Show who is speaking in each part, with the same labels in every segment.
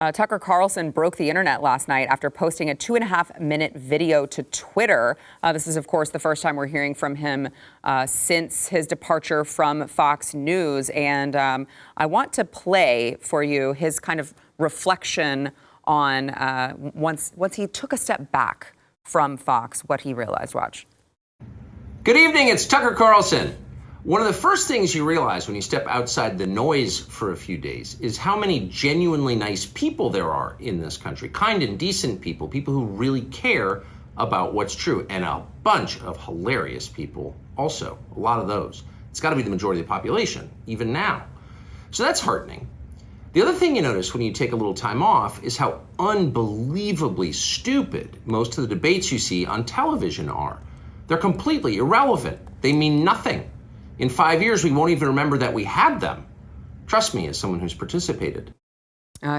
Speaker 1: Tucker Carlson broke the internet last night after posting a 2.5-minute video to Twitter. This is, of course, the first time we're hearing from him since his departure from Fox News. And I want to play for you his kind of reflection on once he took a step back from Fox, what he realized. Watch.
Speaker 2: Good evening, it's Tucker Carlson. One of the first things you realize when you step outside the noise for a few days is how many genuinely nice people there are in this country. Kind and decent people, people who really care about what's true, and a bunch of hilarious people also, a lot of those. It's got to be the majority of the population, even now. So that's heartening. The other thing you notice when you take a little time off is how unbelievably stupid most of the debates you see on television are. They're completely irrelevant. They mean nothing. In 5 years, we won't even remember that we had them. Trust me, as someone who's participated.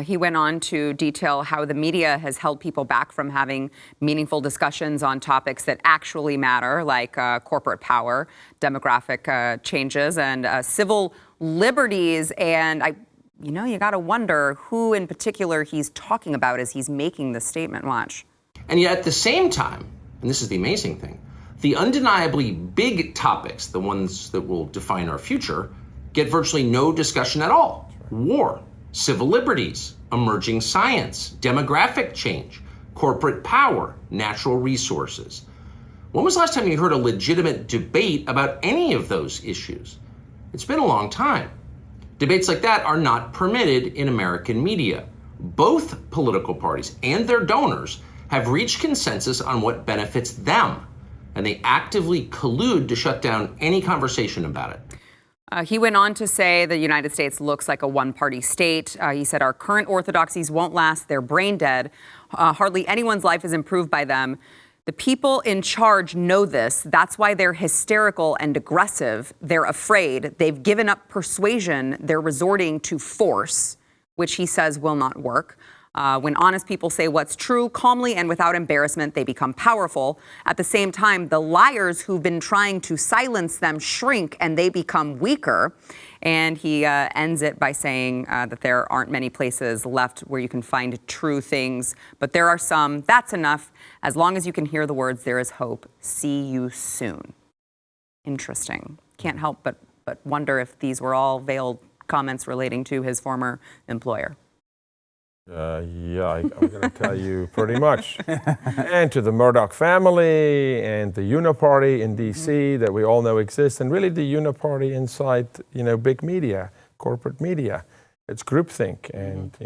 Speaker 1: He went on to detail how the media has held people back from having meaningful discussions on topics that actually matter, like corporate power, demographic changes, and civil liberties. And you got to wonder who in particular he's talking about as he's making this statement. Watch.
Speaker 2: And yet at the same time, and this is the amazing thing, the undeniably big topics, the ones that will define our future, get virtually no discussion at all. War, civil liberties, emerging science, demographic change, corporate power, natural resources. When was the last time you heard a legitimate debate about any of those issues? It's been a long time. Debates like that are not permitted in American media. Both political parties and their donors have reached consensus on what benefits them, and they actively collude to shut down any conversation about it.
Speaker 1: He went on to say the United States looks like a one-party state. He said our current orthodoxies won't last. They're brain dead. Hardly anyone's life is improved by them. The people in charge know this. That's why they're hysterical and aggressive. They're afraid. They've given up persuasion. They're resorting to force, which he says will not work. When honest people say what's true calmly and without embarrassment, they become powerful. At the same time, the liars who've been trying to silence them shrink and they become weaker. And he ends it by saying that there aren't many places left where you can find true things, but there are some. That's enough. As long as you can hear the words, there is hope. See you soon. Interesting. Can't help but wonder if these were all veiled comments relating to his former employer.
Speaker 3: I'm going to tell you pretty much. And to the Murdoch family and the Uniparty in D.C. that we all know exists, and really the Uniparty inside, big media, corporate media. It's groupthink, and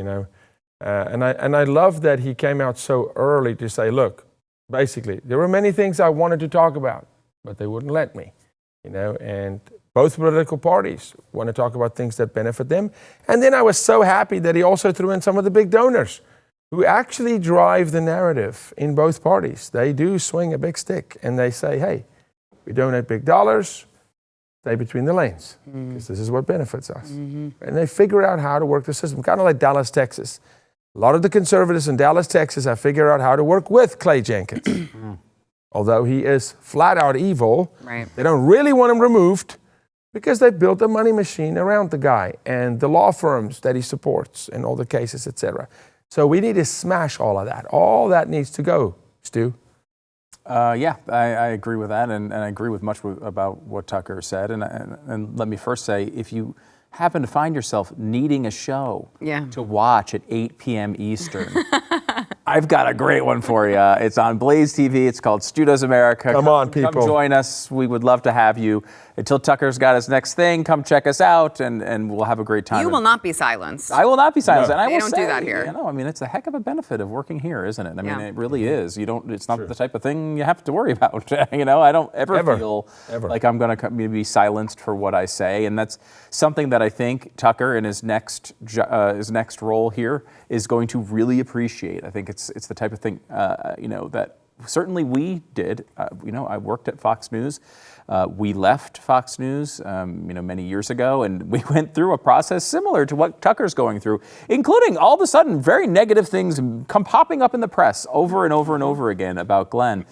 Speaker 3: and I love that he came out so early to say, look, basically there were many things I wanted to talk about, but they wouldn't let me, and both political parties want to talk about things that benefit them. And then I was so happy that he also threw in some of the big donors who actually drive the narrative in both parties. They do swing a big stick and they say, hey, we donate big dollars, stay between the lanes, because this is what benefits us. And they figure out how to work the system, kind of like Dallas, Texas. A lot of the conservatives in Dallas, Texas have figured out how to work with Clay Jenkins. Although he is flat out evil, right. They don't really want him removed, because they built a money machine around the guy and the law firms that he supports in all the cases, etc. So we need to smash all of that. All that needs to go, Stu.
Speaker 4: I agree with that, and I agree with much about what Tucker said. And let me first say, if you happen to find yourself needing a show to watch at 8 p.m. Eastern, I've got a great one for you. It's on Blaze TV. It's called Stu Does America.
Speaker 3: Come on, people.
Speaker 4: Come join us. We would love to have you. Until Tucker's got his next thing, come check us out, and we'll have a great time.
Speaker 1: You will not be silenced.
Speaker 4: I will not be silenced.
Speaker 1: No.
Speaker 4: And I
Speaker 1: they
Speaker 4: will
Speaker 1: don't
Speaker 4: say,
Speaker 1: do that here.
Speaker 4: It's a heck of a benefit of working here, isn't it? I mean, it really is. It's not the type of thing you have to worry about. I don't ever feel like I'm going to be silenced for what I say. And that's something that I think Tucker in his next role here is going to really appreciate. I think it's the type of thing, that certainly we did. I worked at Fox News. We left Fox News, many years ago, and we went through a process similar to what Tucker's going through, including all of a sudden very negative things popping up in the press over and over and over again about Glenn.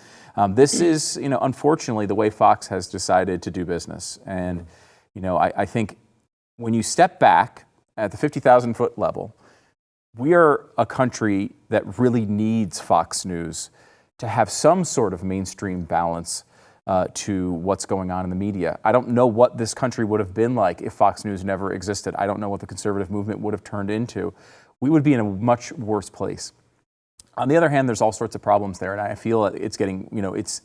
Speaker 4: This is, unfortunately, the way Fox has decided to do business. And, I think when you step back at the 50,000 foot level, we are a country that really needs Fox News to have some sort of mainstream balance to what's going on in the media. I don't know what this country would have been like if Fox News never existed. I don't know what the conservative movement would have turned into. We would be in a much worse place. On the other hand, there's all sorts of problems there, and I feel it's getting,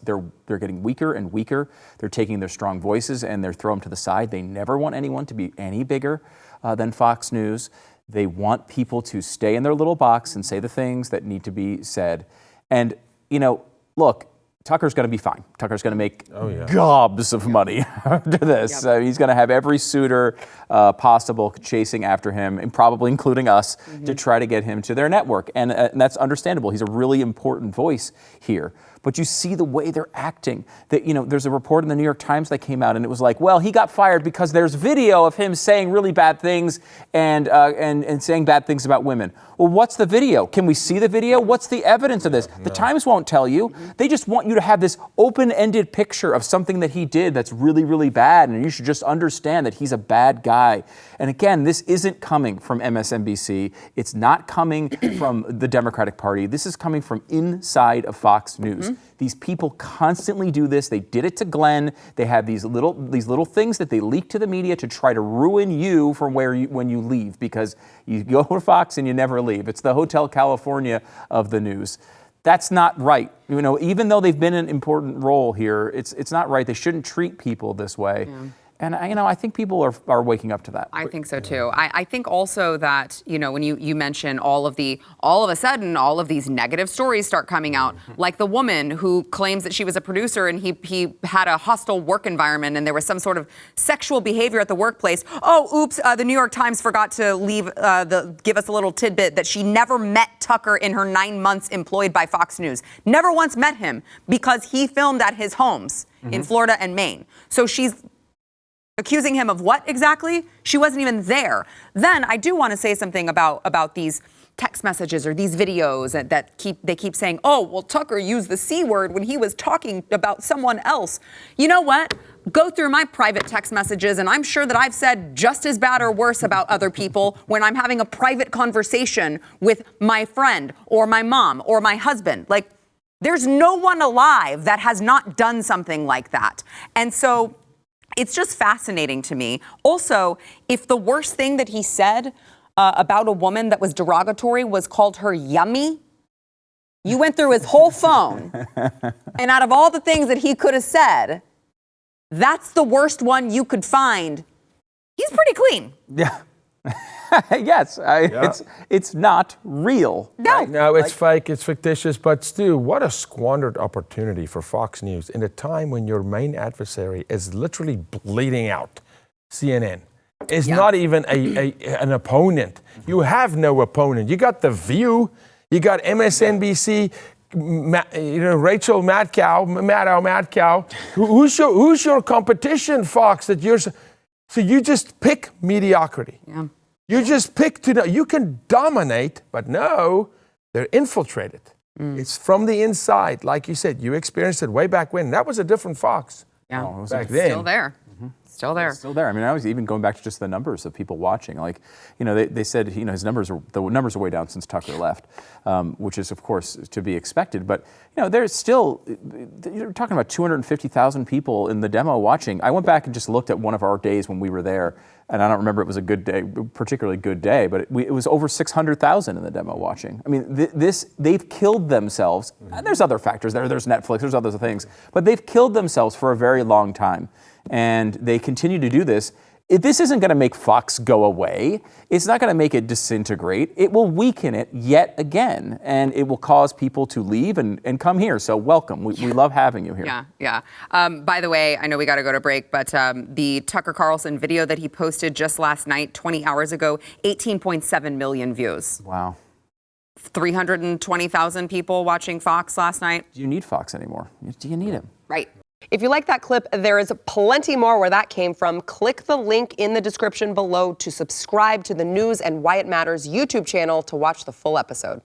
Speaker 4: they're getting weaker and weaker. They're taking their strong voices and they're throwing them to the side. They never want anyone to be any bigger than Fox News. They want people to stay in their little box and say the things that need to be said. And, look, Tucker's going to be fine. Tucker's going to make gobs of money after this.
Speaker 1: Yep.
Speaker 4: He's going to have every suitor possible chasing after him, and probably including us, to try to get him to their network. And that's understandable. He's a really important voice here. But you see the way they're acting. That, there's a report in the New York Times that came out, and it was like, well, he got fired because there's video of him saying really bad things and saying bad things about women. Well, what's the video? Can we see the video? What's the evidence of this? The Times won't tell you. They just want you to have this open-ended picture of something that he did that's really, really bad, and you should just understand that he's a bad guy. And again, this isn't coming from MSNBC. It's not coming from the Democratic Party. This is coming from inside of Fox News. These people constantly do this. They did it to Glenn. They have these little things that they leak to the media to try to ruin you from when you leave, because you go to Fox and you never leave. It's the Hotel California of the news. That's not right. Even though they've been an important role here, it's not right. They shouldn't treat people this way. Yeah. And I think people are waking up to that.
Speaker 1: I think so too. I think also that when you mention all of a sudden all of these negative stories start coming out, like the woman who claims that she was a producer and he had a hostile work environment and there was some sort of sexual behavior at the workplace. Oh, oops! The New York Times forgot to give us a little tidbit that she never met Tucker in her 9 months employed by Fox News. Never once met him because he filmed at his homes in Florida and Maine. So she's accusing him of what exactly? She wasn't even there. Then I do want to say something about these text messages or these videos that they keep saying, oh, well, Tucker used the C word when he was talking about someone else. You know what? Go through my private text messages, and I'm sure that I've said just as bad or worse about other people when I'm having a private conversation with my friend or my mom or my husband. Like, there's no one alive that has not done something like that. And so it's just fascinating to me. Also, if the worst thing that he said about a woman that was derogatory was called her yummy, you went through his whole phone, and out of all the things that he could have said, that's the worst one you could find. He's pretty clean.
Speaker 4: Yeah. Yes, it's not real.
Speaker 1: No,
Speaker 4: right?
Speaker 3: No, it's fake, it's fictitious, but Stu, what a squandered opportunity for Fox News in a time when your main adversary is literally bleeding out. CNN is not even an opponent. You have no opponent. You got The View, you got MSNBC, Rachel Maddow. Who's your competition, Fox? So you just pick mediocrity.
Speaker 1: Yeah.
Speaker 3: You just pick you can dominate, but no, they're infiltrated. It's from the inside. Like you said, you experienced it way back when. That was a different Fox.
Speaker 1: Yeah,
Speaker 3: back then.
Speaker 1: Still there. Still there.
Speaker 4: It's still there. I mean, I was even going back to just the numbers of people watching. Like, they said, the numbers are way down since Tucker left, which is, of course, to be expected. But, there's still, you're talking about 250,000 people in the demo watching. I went back and just looked at one of our days when we were there, and I don't remember it was a good day, particularly good day, but it was over 600,000 in the demo watching. I mean, they've killed themselves. And there's other factors there. There's Netflix. There's other things. But they've killed themselves for a very long time. And they continue to do this. This isn't going to make Fox go away. It's not going to make it disintegrate. It will weaken it yet again, and it will cause people to leave and come here. So welcome. We love having you here.
Speaker 1: Yeah. By the way, I know we got to go to break, but the Tucker Carlson video that he posted just last night, 20 hours ago, 18.7 million views.
Speaker 4: Wow.
Speaker 1: 320,000 people watching Fox last night.
Speaker 4: Do you need Fox anymore? Do you need him?
Speaker 1: Right.
Speaker 5: If you like that clip, there is plenty more where that came from. Click the link in the description below to subscribe to the News and Why It Matters YouTube channel to watch the full episode.